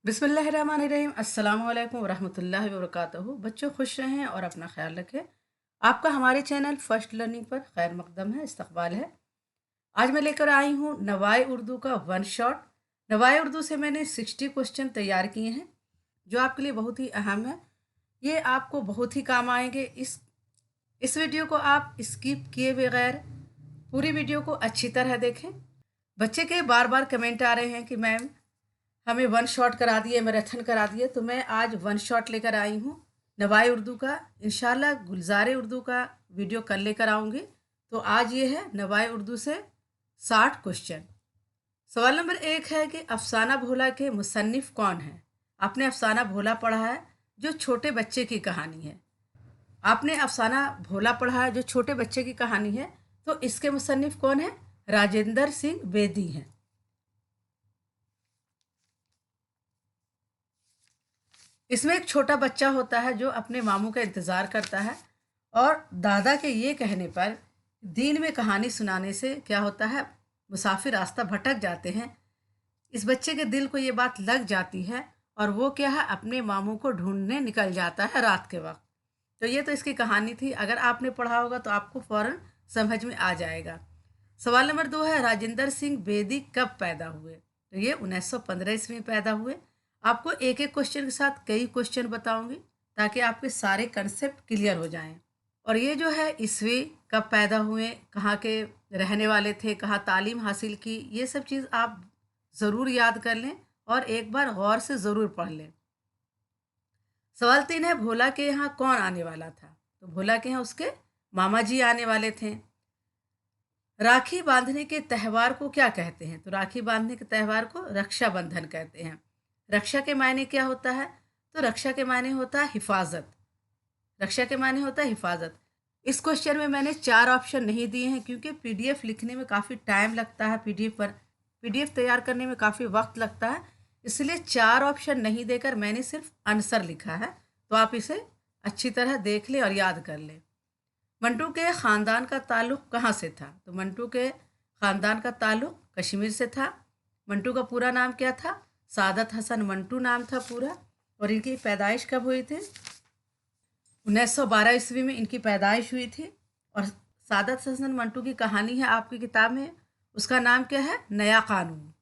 बिस्मिल्लाहिर्रहमानिर्रहीम अस्सलाम वालेकुम वरहमतुल्लाहि वबरकातुहू। बच्चों खुश रहें और अपना ख्याल रखें। आपका हमारे चैनल फर्स्ट लर्निंग पर खैर मकदम है, इस्तकबाल है। आज मैं लेकर आई हूँ नवाए उर्दू का वन शॉट। नवाए उर्दू से मैंने 60 क्वेश्चन तैयार किए हैं जो आपके लिए बहुत ही अहम है। ये आपको बहुत ही काम आएंगे। इस वीडियो को आप स्किप किए बगैर पूरी वीडियो को अच्छी तरह देखें। बच्चे के बार बार कमेंट आ रहे हैं कि मैम हमें वन शॉट करा दिए, मैराथन करा दिए, तो मैं आज वन शॉट लेकर आई हूँ नवाए उर्दू का। इंशाल्लाह गुलजार उर्दू का वीडियो कल लेकर आऊँगी। तो आज ये है नवाए उर्दू से 60 क्वेश्चन। सवाल नंबर 1 है कि अफसाना भोला के मुसन्निफ कौन है। आपने अफसाना भोला पढ़ा है जो छोटे बच्चे की कहानी है। आपने अफसाना भोला पढ़ा है जो छोटे बच्चे की कहानी है, तो इसके मुसन्निफ कौन है? राजेंद्र सिंह बेदी हैं। इसमें एक छोटा बच्चा होता है जो अपने मामू का इंतज़ार करता है और दादा के ये कहने पर दिन में कहानी सुनाने से क्या होता है, मुसाफिर रास्ता भटक जाते हैं। इस बच्चे के दिल को ये बात लग जाती है और वो क्या है, अपने मामू को ढूंढने निकल जाता है रात के वक्त। तो ये तो इसकी कहानी थी। अगर आपने पढ़ा होगा तो आपको फ़ौरन समझ में आ जाएगा। सवाल नंबर 2 है राजेंद्र सिंह बेदी कब पैदा हुए। तो ये 1915 ईस्वी में पैदा हुए। आपको एक एक क्वेश्चन के साथ कई क्वेश्चन बताऊंगी ताकि आपके सारे कंसेप्ट क्लियर हो जाएं। और ये जो है ईस्वी कब पैदा हुए, कहाँ के रहने वाले थे, कहाँ तालीम हासिल की, ये सब चीज़ आप ज़रूर याद कर लें और एक बार गौर से ज़रूर पढ़ लें। सवाल 3 है भोला के यहाँ कौन आने वाला था। तो भोला के यहाँ उसके मामा जी आने वाले थे। राखी बांधने के त्यौहार को क्या कहते हैं। तो राखी बांधने के त्यौहार को रक्षाबंधन कहते हैं। रक्षा के मायने क्या होता है। तो रक्षा के मायने होता है हिफाजत। रक्षा के मायने होता है हिफाजत। इस क्वेश्चन में मैंने 4 ऑप्शन नहीं दिए हैं क्योंकि पीडीएफ लिखने में काफ़ी टाइम लगता है, पीडीएफ तैयार करने में काफ़ी वक्त लगता है, इसलिए 4 ऑप्शन नहीं देकर मैंने सिर्फ आंसर लिखा है। तो आप इसे अच्छी तरह देख लें और याद कर लें। मंटू के ख़ानदान का ताल्लुक़ कहाँ से था। तो मंटू के ख़ानदान का ताल्लुक़ कश्मीर से था। मंटू का पूरा नाम क्या था। सादत हसन मंटू नाम था पूरा। और इनकी पैदाइश कब हुई थी। 1912 ईस्वी में इनकी पैदाइश हुई थी। और सादत हसन मंटू की कहानी है आपकी किताब में, उसका नाम क्या है, नया कानून।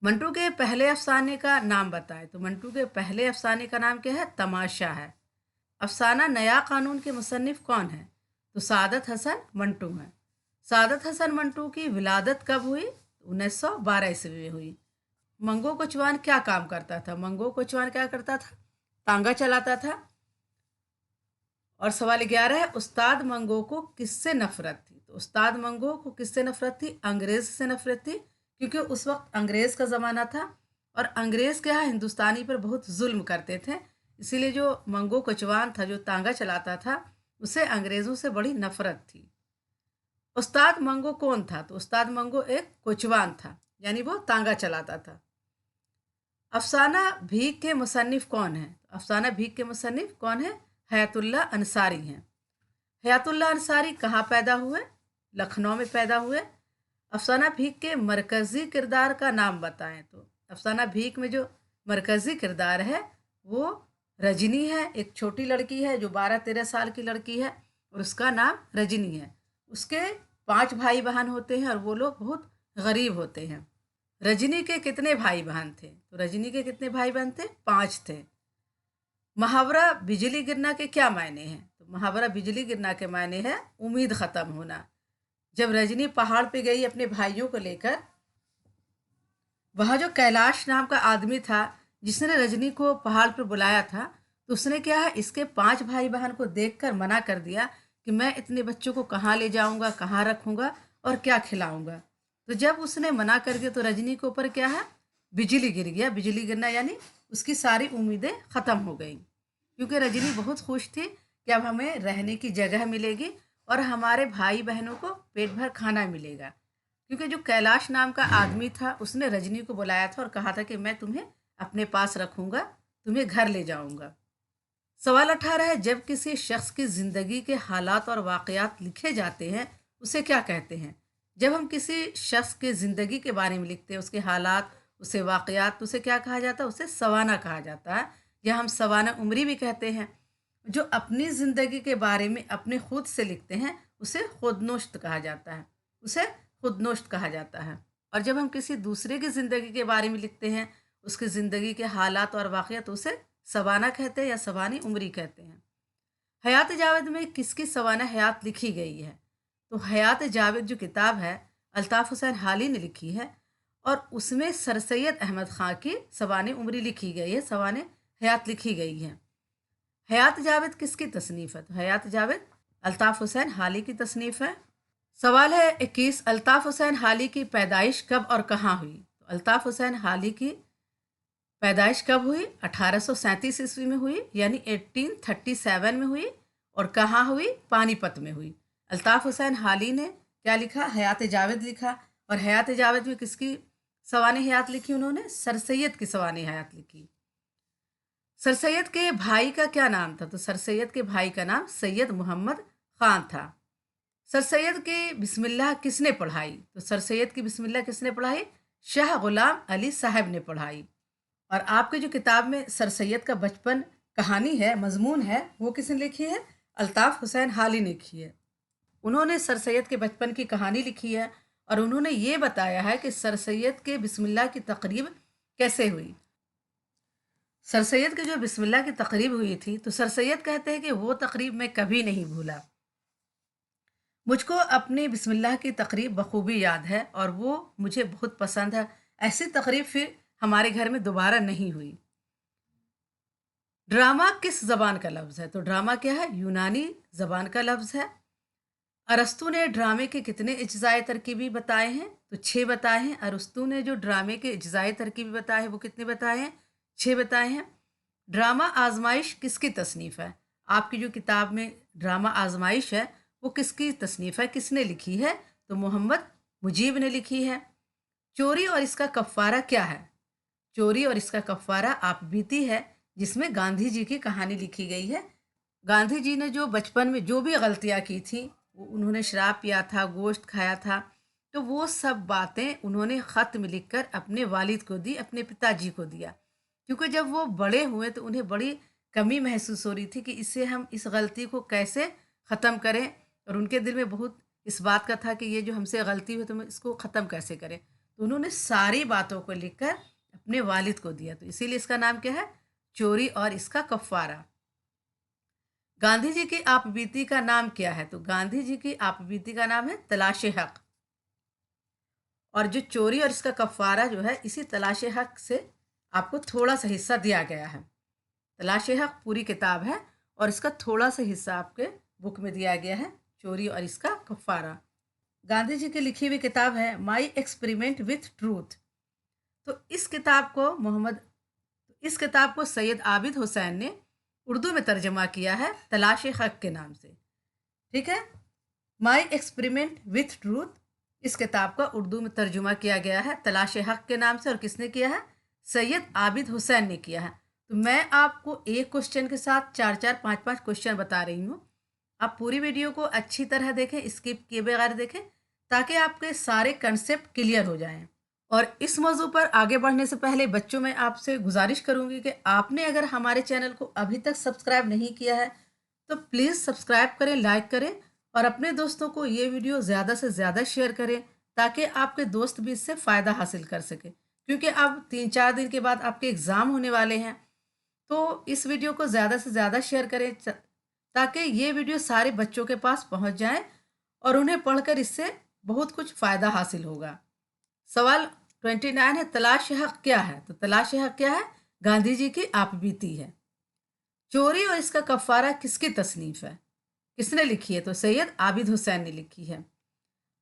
मंटू के पहले अफसाने का नाम बताएं। तो मंटू के पहले अफसाने का नाम क्या है, तमाशा है। अफसाना नया कानून के मुसन्निफ कौन है। तो सादत हसन मंटू हैं। सादत हसन मंटू की विलादत कब हुई। 1912 ईस्वी में हुई। मंगो कोचवान क्या काम करता था। मंगो कोचवान क्या करता था, तांगा चलाता था। और सवाल 11 है उस्ताद मंगो को किससे नफरत थी। तो उस्ताद मंगो को किससे नफरत थी, अंग्रेज से नफरत थी, क्योंकि उस वक्त अंग्रेज का ज़माना था और अंग्रेज क्या है, हिंदुस्तानी पर बहुत जुल्म करते थे। इसीलिए जो मंगो कोचवान था, जो तांगा चलाता था, उसे अंग्रेज़ों से बड़ी नफरत थी। उस्ताद मंगो कौन था। तो उस्ताद मंगो एक कोचवान था, यानी वो तांगा चलाता था। अफसाना भीख के मुसन्निफ कौन है। अफसाना भीख के मुसन्निफ कौन है, हयातुल्लाह अंसारी हैं। हयातुल्लाह अंसारी कहाँ पैदा हुए, लखनऊ में पैदा हुए। अफसाना भीख के मरकज़ी किरदार का नाम बताएं। तो अफसाना भीख में जो मरकज़ी किरदार है वो रजनी है। एक छोटी लड़की है जो 12-13 साल की लड़की है और उसका नाम रजनी है। उसके 5 भाई बहन होते हैं और वो लोग बहुत गरीब होते हैं। रजनी के कितने भाई बहन थे। तो रजनी के कितने भाई बहन थे, 5 थे। मुहावरा बिजली गिरना के क्या मायने हैं। तो मुहावरा बिजली गिरना के मायने है उम्मीद ख़त्म होना। जब रजनी पहाड़ पे गई अपने भाइयों को लेकर, वहाँ जो कैलाश नाम का आदमी था जिसने रजनी को पहाड़ पर बुलाया था, तो उसने क्या है, इसके 5 भाई बहन को देखकर मना कर दिया कि मैं इतने बच्चों को कहाँ ले जाऊँगा, कहाँ रखूँगा और क्या खिलाऊँगा। तो जब उसने मना कर दिया तो रजनी के ऊपर क्या है, बिजली गिर गया। बिजली गिरना यानी उसकी सारी उम्मीदें ख़त्म हो गई, क्योंकि रजनी बहुत खुश थी कि अब हमें रहने की जगह मिलेगी और हमारे भाई बहनों को पेट भर खाना मिलेगा। क्योंकि जो कैलाश नाम का आदमी था उसने रजनी को बुलाया था और कहा था कि मैं तुम्हें अपने पास रखूँगा, तुम्हें घर ले जाऊँगा। सवाल 18 है जब किसी शख्स की ज़िंदगी के हालात और वाक़यात लिखे जाते हैं उसे क्या कहते हैं। जब हम किसी शख्स के ज़िंदगी के बारे में लिखते हैं, उसके हालात, उसे वाक़यात, तो उसे क्या कहा जाता है? उसे सवाना कहा जाता है, या हम सवाना उमरी भी कहते हैं। जो अपनी ज़िंदगी के बारे में अपने खुद से लिखते हैं, उसे खुदनोश्त कहा जाता है, उसे खुदनोश्त कहा जाता है। और जब हम किसी दूसरे की ज़िंदगी के बारे में लिखते हैं, उसकी ज़िंदगी के हालात और वाक़यात, तो उसे सवाना कहते हैं या सवानी उमरी कहते हैं। हयात जावेद में किसकी सवाना हयात लिखी गई है? तो हयात जावेद जो किताब है, अल्ताफ़ हुसैन हाली ने लिखी है, और उसमें सर सैयद अहमद ख़ां की सवाने उमरी लिखी गई है, सवाने हयात लिखी गई है। हयात जावेद किसकी तसनीफ़ है? तो हयात जावेद अल्ताफ़ हुसैन हाली की तसनीफ़ है। सवाल है 21, अल्ताफ़ हुसैन हाली की पैदाइश कब और कहाँ हुई? तो अल्ताफ़ हुसैन हाली की पैदाइश कब हुई? 1837 ईस्वी में हुई, यानी 1837 में हुई। और कहाँ हुई? पानीपत में हुई। अल्ताफ़ हुसैन हाली ने क्या लिखा? हयात जावेद लिखा। और हयात जावेद में किसकी सवाने हयात लिखी उन्होंने? सर सैयद की सवाने हयात लिखी। सर सैयद के भाई का क्या नाम था? तो सर सैयद के भाई का नाम सैयद मोहम्मद खान था। सर सैयद की बिस्मिल्लाह किसने पढ़ाई? तो सर सैयद की बिस्मिल्लाह किसने पढ़ाई? शाह गुलाम अली साहब ने पढ़ाई। और आपके जो किताब में सर सैयद का बचपन कहानी है, मजमून है, वो किसने लिखी है? अल्ताफ़ हुसैन हाली ने लिखी है। उन्होंने सर सैयद के बचपन की कहानी लिखी है, और उन्होंने ये बताया है कि सर सैयद के बिस्मिल्लाह की तकरीब कैसे हुई। सर सैयद की जो बिस्मिल्लाह की तकरीब हुई थी, तो सर सैयद कहते हैं कि वो तकरीब मैं कभी नहीं भूला। मुझको अपनी बिस्मिल्लाह की तकरीब बखूबी याद है, और वो मुझे बहुत पसंद है। ऐसी तकरीब फिर हमारे घर में दोबारा नहीं हुई। ड्रामा किस ज़बान का लफ्ज़ है? तो ड्रामा क्या है? यूनानी ज़बान का लफ्ज़ है। अरस्तू ने ड्रामे के कितने इज्ज़ाए तरकीबी बताए हैं? तो 6 बताए हैं। अरस्तू ने जो ड्रामे के इज्ज़ाए तरकीबी बताए हैं, वो कितने बताए हैं? 6 बताए हैं। ड्रामा आज़माइश किसकी तसनीफ़ है? आपकी जो किताब में ड्रामा आज़माइश है, वो किसकी तसनीफ़ है? किसने लिखी है? तो मोहम्मद मुजीब ने लिखी है। चोरी और इसका कफ़ारा क्या है? चोरी और इसका कफ़ारा आप बीती है, जिसमें गांधी जी की कहानी लिखी गई है। गांधी जी ने जो बचपन में जो भी गलतियाँ की थी, उन्होंने शराब पिया था, गोश्त खाया था, तो वो सब बातें उन्होंने ख़त में लिख कर अपने वालिद को दी, अपने पिताजी को दिया। क्योंकि जब वो बड़े हुए तो उन्हें बड़ी कमी महसूस हो रही थी कि इससे हम इस गलती को कैसे ख़त्म करें, और उनके दिल में बहुत इस बात का था कि ये जो हमसे गलती हुई तो हम इसको ख़त्म कैसे करें। तो उन्होंने सारी बातों को लिख कर अपने वालिद को दिया, तो इसीलिए इसका नाम क्या है? चोरी और इसका कफ़ारा। गांधी जी की आपबीती का नाम क्या है? तो गांधी जी की आपबीती का नाम है तलाश हक। और जो चोरी और इसका कफ़ारा जो है, इसी तलाश हक से आपको थोड़ा सा हिस्सा दिया गया है। तलाश हक पूरी किताब है, और इसका थोड़ा सा हिस्सा आपके बुक में दिया गया है, चोरी और इसका कफ़ारा। गांधी जी की लिखी हुई किताब है माई एक्सपेरिमेंट विथ ट्रूथ। तो इस किताब को सैयद आबिद हुसैन ने उर्दू में तर्जमा किया है तलाश हक के नाम से। ठीक है, माई एक्सपेरिमेंट विथ ट्रूथ, इस किताब का उर्दू में तर्जुमा किया गया है तलाश हक के नाम से, और किसने किया है? सैयद आबिद हुसैन ने किया है। तो मैं आपको एक क्वेश्चन के साथ 4-4, 5-5 क्वेश्चन बता रही हूँ। आप पूरी वीडियो को अच्छी तरह देखें, स्किप किए बगैर देखें, ताकि आपके सारे कंसेप्ट क्लियर हो जाएं। और इस मौजू पर आगे बढ़ने से पहले बच्चों, मैं आपसे गुजारिश करूंगी कि आपने अगर हमारे चैनल को अभी तक सब्सक्राइब नहीं किया है, तो प्लीज़ सब्सक्राइब करें, लाइक करें, और अपने दोस्तों को ये वीडियो ज़्यादा से ज़्यादा शेयर करें, ताकि आपके दोस्त भी इससे फ़ायदा हासिल कर सके। क्योंकि अब 3-4 दिन के बाद आपके एग्ज़ाम होने वाले हैं, तो इस वीडियो को ज़्यादा से ज़्यादा शेयर करें, ताकि ये वीडियो सारे बच्चों के पास पहुंच जाए, और उन्हें पढ़कर इससे बहुत कुछ फ़ायदा हासिल होगा। सवाल 29 है, तलाश हक क्या है? तो तलाश हक क्या है? गांधी जी की आपबीती है। चोरी और इसका कफ़ारा किसकी तसनीफ़ है? किसने लिखी है? तो सैयद आबिद हुसैन ने लिखी है।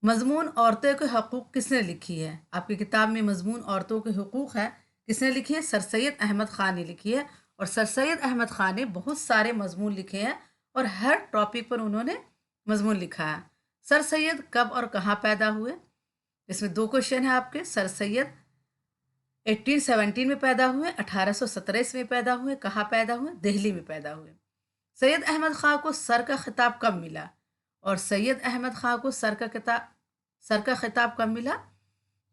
मजमून औरतों के हकूक़ किसने लिखी है? आपकी किताब में मजमून औरतों के हकूक़ है, किसने लिखी है? सर सैयद अहमद ख़ान ने लिखी है। और सर सैयद अहमद ख़ान ने बहुत सारे मजमून लिखे हैं, और हर टॉपिक पर उन्होंने मजमून लिखा है। सर सैयद कब और कहाँ पैदा हुए? इसमें 2 क्वेश्चन है आपके। सर सैयद 1817 में पैदा हुए, 1817 में पैदा हुए, कहाँ पैदा हुए? दिल्ली में पैदा हुए। सैयद अहमद ख़ां को सर का खिताब कब मिला? और सैयद अहमद ख़ां को सर का खिताब कब मिला?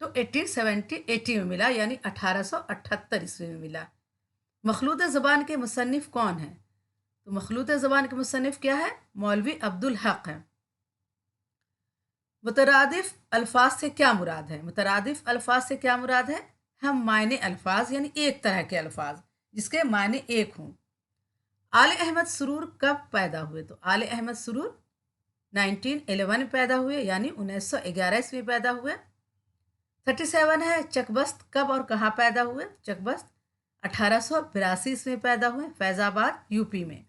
तो 1880 में मिला, यानी 1878 ईस्वी में मिला। मखलूत ज़बान के मुसन्निफ़ कौन हैं? तो मखलूत ज़बान के मुसन्निफ़ क्या है? मौलवी अब्दुल हक हैं। मुतरादिफ अल्फाज से क्या मुराद है? मुतरादिफ अल्फाज से क्या मुराद है? हम मायने अल्फाज, यानी एक तरह के अल्फाज जिसके मायने एक हों। आले अहमद सुरूर कब पैदा हुए? तो आले अहमद सुरूर 1911 में पैदा हुए, यानी 1911 ईस्वी में पैदा हुए। 37 है, चकबस्त कब और कहाँ पैदा हुए? चकबस्त 1882 ईस्वी में पैदा हुए, फैज़ाबाद यूपी में।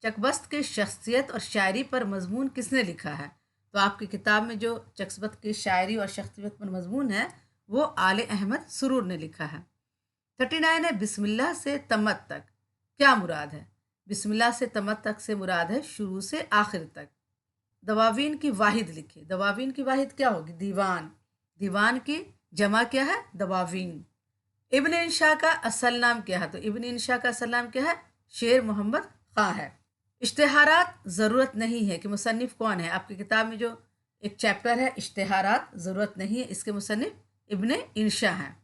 चकबस्त की शख्सियत और शायरी पर मजमून किसने लिखा है? तो आपकी किताब में जो चकबस्त की शायरी और शख्सियत पर मजमून है वो आले अहमद सुरूर ने लिखा है। 39 है, बिस्मिल्लाह से तमत तक क्या मुराद है? बिस्मिल्लाह से तमत तक से मुराद है शुरू से आखिर तक। दवावीन की वाहिद लिखिए। दवावीन की वाहिद क्या होगी? दीवान। दीवान की जमा क्या है? दवावीन। इब्न इंशा का असल नाम क्या है? तो इब्न इंशा का असल नाम क्या है? शेर मोहम्मद खां है। इश्तेहारात ज़रूरत नहीं है कि मुसन्निफ़ कौन है? आपकी किताब में जो एक चैप्टर है इश्तेहारात ज़रूरत नहीं है, इसके मुसन्निफ़ इब्न इंशा हैं।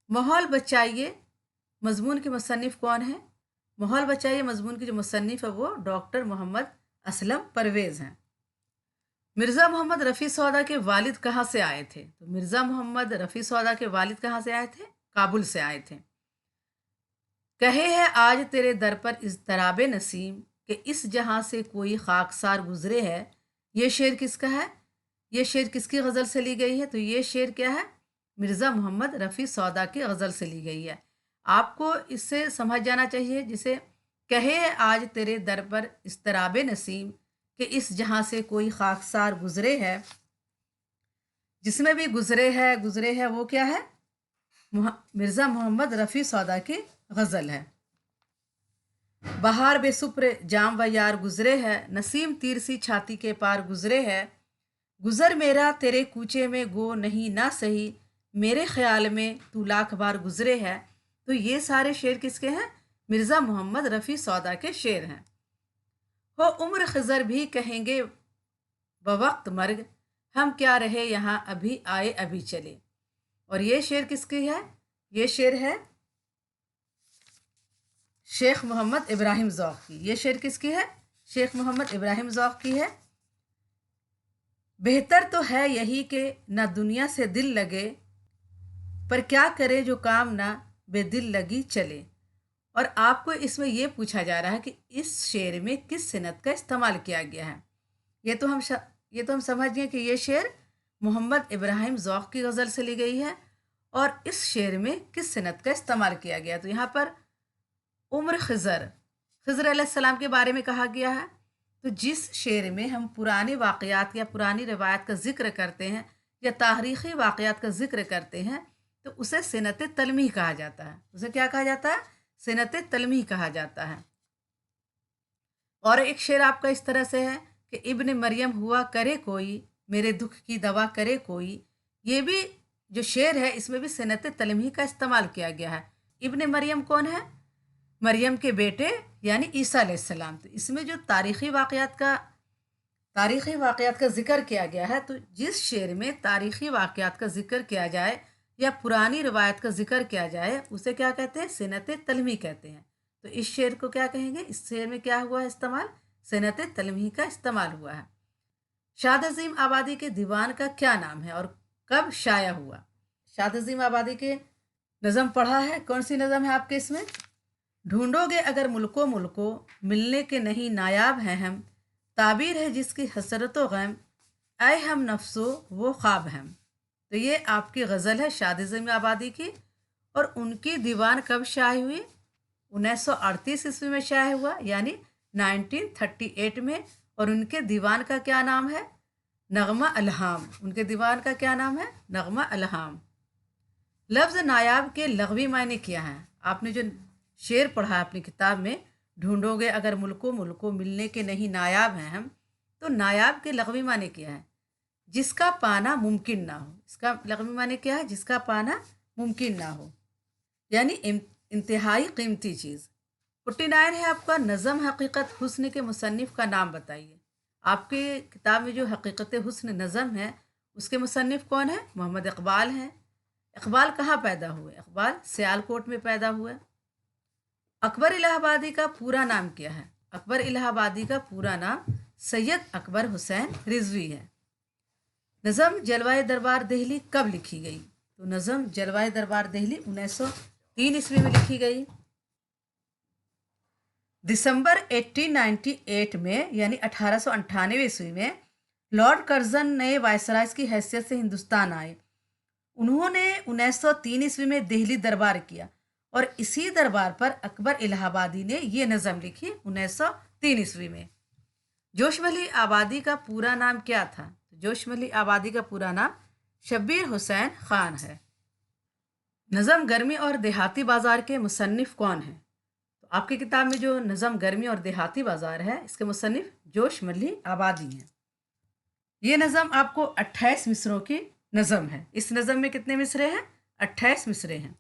माहौल बचाइए मजमून के मुसन्निफ़ कौन है? माहौल बचाइए मजमून की जो मुसन्निफ़ है वो डॉक्टर मोहम्मद असलम परवेज़ हैं। मिर्ज़ा मोहम्मद रफ़ी सौदा के वालिद कहाँ से आए थे? तो मिर्ज़ा मोहम्मद रफ़ी सौदा के वालिद कहाँ से आए थे? काबुल से आए थे। कहे है आज तेरे दर पर इज़्तराब नसीम कि इस जहाँ से कोई खाकसार गुजरे है। ये शेर किसका है? ये शेर किसकी गज़ल से ली गई है? तो ये शेर क्या है? मिर्ज़ा मोहम्मद रफ़ी सौदा की गज़ल से ली गई है। आपको इससे समझ जाना चाहिए, जिसे कहे है आज तेरे दर पर इज़्तराब नसीम कि इस जहाँ से कोई खाकसार गुजरे है, जिसमें भी गुजरे है वो क्या है? मिर्ज़ा मोहम्मद रफ़ी सौदा की गज़ल है। बहार बेसुप्र जाम व यार गुजरे है, नसीम तीर सी छाती के पार गुजरे है। गुजर मेरा तेरे कूचे में गो नहीं ना सही, मेरे ख्याल में तू लाख बार गुजरे है। तो ये सारे शेर किसके हैं? मिर्ज़ा मोहम्मद रफ़ी सौदा के शेर हैं। हो उम्र खज़र भी कहेंगे बवक्त मर्ग, हम क्या रहे यहाँ अभी आए अभी चले। और ये शेर किसकी है? ये शेर है शेख मोहम्मद इब्राहिम ज़ौक़ की। ये शेर किसकी है? शेख मोहम्मद इब्राहिम ज़ौक़ की है। बेहतर तो है यही कि ना दुनिया से दिल लगे, पर क्या करे जो काम ना बेदिल लगी चले। और आपको इसमें यह पूछा जा रहा है कि इस शेर में किस सनत का इस्तेमाल किया गया है। ये तो हम समझ गए कि ये शेर मोहम्मद इब्राहिम ज़ौक़ की गज़ल से ली गई है और इस शेर में किस सनत का इस्तेमाल किया गया। तो यहाँ पर उम्र खज़र अलैहिस्सलाम के बारे में कहा गया है। तो जिस शेर में हम पुराने वाक़यात या पुरानी रवायत का ज़िक्र करते हैं या तारीख़ी वाक़यात का ज़िक्र करते हैं तो उसे सनत तलमी कहा जाता है। उसे क्या कहा जाता है? सनत तलमी कहा जाता है। और एक शेर आपका इस तरह से है कि इब्न मरियम हुआ करे कोई, मेरे दुख की दवा करे कोई। ये भी जो शेर है इसमें भी सनत तलमी का इस्तेमाल किया गया है। इब्न मरियम कौन है? मरियम के बेटे यानी ईसा अलैहिस्सलाम। तो इसमें जो तारीख़ी वाक़यात का ज़िक्र किया गया है, तो जिस शेर में तारीख़ी वाक़यात का ज़िक्र किया जाए या पुरानी रवायत का ज़िक्र किया जाए उसे क्या कहते हैं? सनत तलमी कहते हैं। तो इस शेर को क्या कहेंगे? इस शेर में क्या हुआ है इस्तेमाल? सनत तलमी का इस्तेमाल हुआ है। शाद अज़ीम आबादी के दीवान का क्या नाम है और कब शाया हुआ? शाद अज़ीम आबादी के नज़म पढ़ा है, कौन सी नज़म है आपके इसमें? ढूंढोगे अगर मुल्को मुल्को, मिलने के नहीं नायाब हैं हम, ताबीर है जिसकी हसरतो गम, आए हम नफ्सो वो ख्वाब हम। तो ये आपकी गज़ल है शाद अज़ीम आबादी की। और उनकी दीवान कब शाये हुई? 1938 ईस्वी में शाये हुआ, यानी 1938 में। और उनके दीवान का क्या नाम है? नगमा अलहाम। उनके दीवान का क्या नाम है? नगमा अलहाम। लफ्ज़ नायाब के लग़वी मायने क्या हैं? आपने जो शेर पढ़ा है अपनी किताब में, ढूंढोगे अगर मुल्को मुल्को, मिलने के नहीं नायाब हैं हम, तो नायाब के लग़वी माने क्या है? जिसका पाना मुमकिन ना हो। इसका लग़वी माने क्या है? जिसका पाना मुमकिन ना हो, यानी इंतहाई कीमती चीज़। 49 है आपका नज़म हकीकत हुस्न के मुसन्निफ़ का नाम बताइए। आपके किताब में जो हकीकत हुस्न नज़म है उसके मुसन्निफ़ कौन है? मोहम्मद इकबाल हैं। इकबाल कहाँ पैदा हुए? इकबाल सियालकोट में पैदा हुए। अकबर इलाहाबादी का पूरा नाम क्या है? अकबर इलाहाबादी का पूरा नाम सैयद अकबर हुसैन रिजवी है। नज़म जलवाए दरबार दहली कब लिखी गई? तो नज़म जलवाए दरबार दहली 1903 ईस्वी में लिखी गई। दिसंबर 1898 में यानी 1898 ईस्वी में लॉर्ड कर्जन नए वायसराय की हैसियत से हिंदुस्तान आए। उन्होंने 1903 ईस्वी में दिल्ली दरबार किया और इसी दरबार पर अकबर इलाहाबादी ने ये नज़म लिखी 1903 ईस्वी में। जोशमली आबादी का पूरा नाम क्या था? जोशमली आबादी का पूरा नाम शब्बीर हुसैन खान है। नज़म गर्मी और देहाती बाज़ार के मुसन्निफ़ कौन हैं? तो आपकी किताब में जो नज़म गर्मी और देहाती बाज़ार है, इसके मुसन्निफ़ जोशमली आबादी हैं। ये नज़म आपको 28 मिसरों की नज़म है। इस नज़म में कितने मिसरे हैं? 28 मिसरे हैं।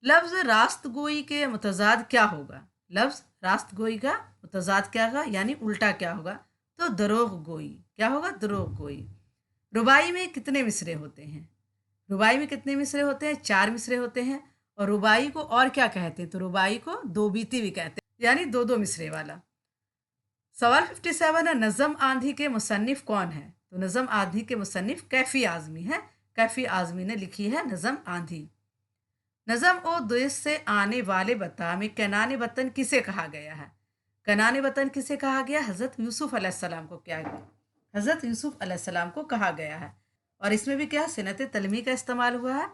लफ्ज़ रास्तगोई के मुतज़ाद क्या होगा? लफ्ज़ रास्तगोई का मुतज़ाद क्या होगा यानी उल्टा क्या होगा? तो दरोग गोई। क्या होगा? दरोग गोई। रुबाई में कितने मिसरे होते हैं? रुबाई में कितने मिसरे होते हैं? 4 मिसरे होते हैं। और रुबाई को और क्या कहते हैं? तो रुबाई को दो बीती भी कहते हैं, यानी दो दो मिसरे वाला। सवाल 57 है, नज़म आंधी के मुसन्निफ़ कौन है? तो नज़म आंधी के मुसन्निफ़ कैफ़ी आज़मी है। कैफ़ी आज़मी ने लिखी है नज़म आंधी। नज़म ओ देश से आने वाले बता में कनान वतन किसे कहा गया है? कनान वतन किसे कहा गया? हज़रत यूसुफ़ अलैहिस्सलाम को क्या है? हज़रत यूसुफ़ अलैहिस्सलाम को कहा गया है। और इसमें भी क्या सिनत तलमी का इस्तेमाल हुआ है।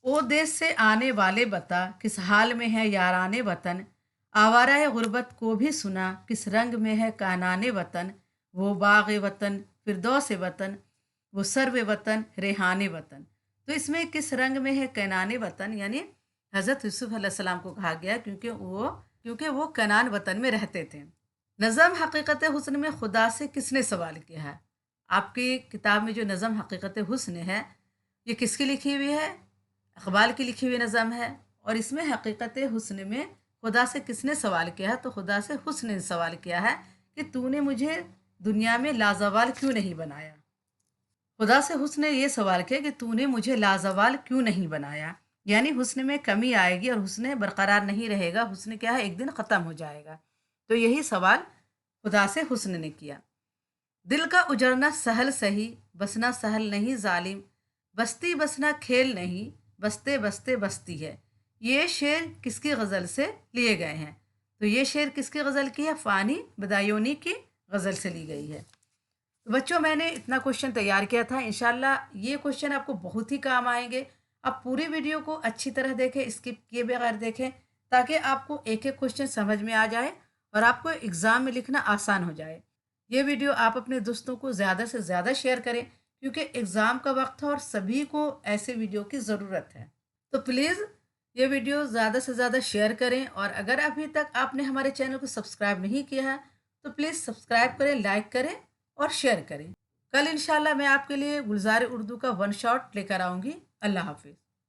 ओ देश से आने वाले बता किस हाल में है याराने वतन, आवारा गुर्बत को भी सुना किस रंग में है कानाने वतन, वो बाग वतन फिरदौस वतन, वो सर्व वतन रेहाने वतन। तो इसमें किस रंग में है कैनाने वतन यानी हज़रत यूसुफ़ अलैहिस्सलाम को कहा गया क्योंकि वो कनान वतन में रहते थे। नज़म हकीकत हुस्न में खुदा से किसने सवाल किया है? आपकी किताब में जो नज़म हकीकत हुस्न है ये किसकी लिखी हुई है? इकबाल की लिखी हुई नज़म है। और इसमें हकीकत हुस्न में खुदा से किसने सवाल किया है? तो खुदा से हुस्न ने सवाल किया है कि तूने मुझे दुनिया में लाजवाल क्यों नहीं बनाया। खुदा से हुस्न ने ये सवाल किया कि तूने मुझे लाजवाल क्यों नहीं बनाया, यानी हुस्न में कमी आएगी और हुस्न बरकरार नहीं रहेगा। हुस्न क्या है? एक दिन ख़त्म हो जाएगा। तो यही सवाल खुदा से हुस्न ने किया। दिल का उजड़ना सहल सही, बसना सहल नहीं जालिम, बस्ती बसना खेल नहीं, बसते बसते बसती है। ये शेर किसकी गज़ल से लिए गए हैं? तो ये शेर किसकी गज़ल की है? फ़ानी बदायूनी की गज़ल से ली गई है। तो बच्चों, मैंने इतना क्वेश्चन तैयार किया था। इंशाल्लाह ये क्वेश्चन आपको बहुत ही काम आएंगे। आप पूरी वीडियो को अच्छी तरह देखें, स्किप किए बगैर देखें, ताकि आपको एक एक क्वेश्चन समझ में आ जाए और आपको एग्ज़ाम में लिखना आसान हो जाए। ये वीडियो आप अपने दोस्तों को ज़्यादा से ज़्यादा शेयर करें, क्योंकि एग्ज़ाम का वक्त है और सभी को ऐसे वीडियो की ज़रूरत है। तो प्लीज़ ये वीडियो ज़्यादा से ज़्यादा शेयर करें। और अगर अभी तक आपने हमारे चैनल को सब्सक्राइब नहीं किया है तो प्लीज़ सब्सक्राइब करें, लाइक करें और शेयर करें। कल इंशाल्लाह मैं आपके लिए गुलजार उर्दू का वन शॉट लेकर आऊँगी। अल्लाह हाफिज़।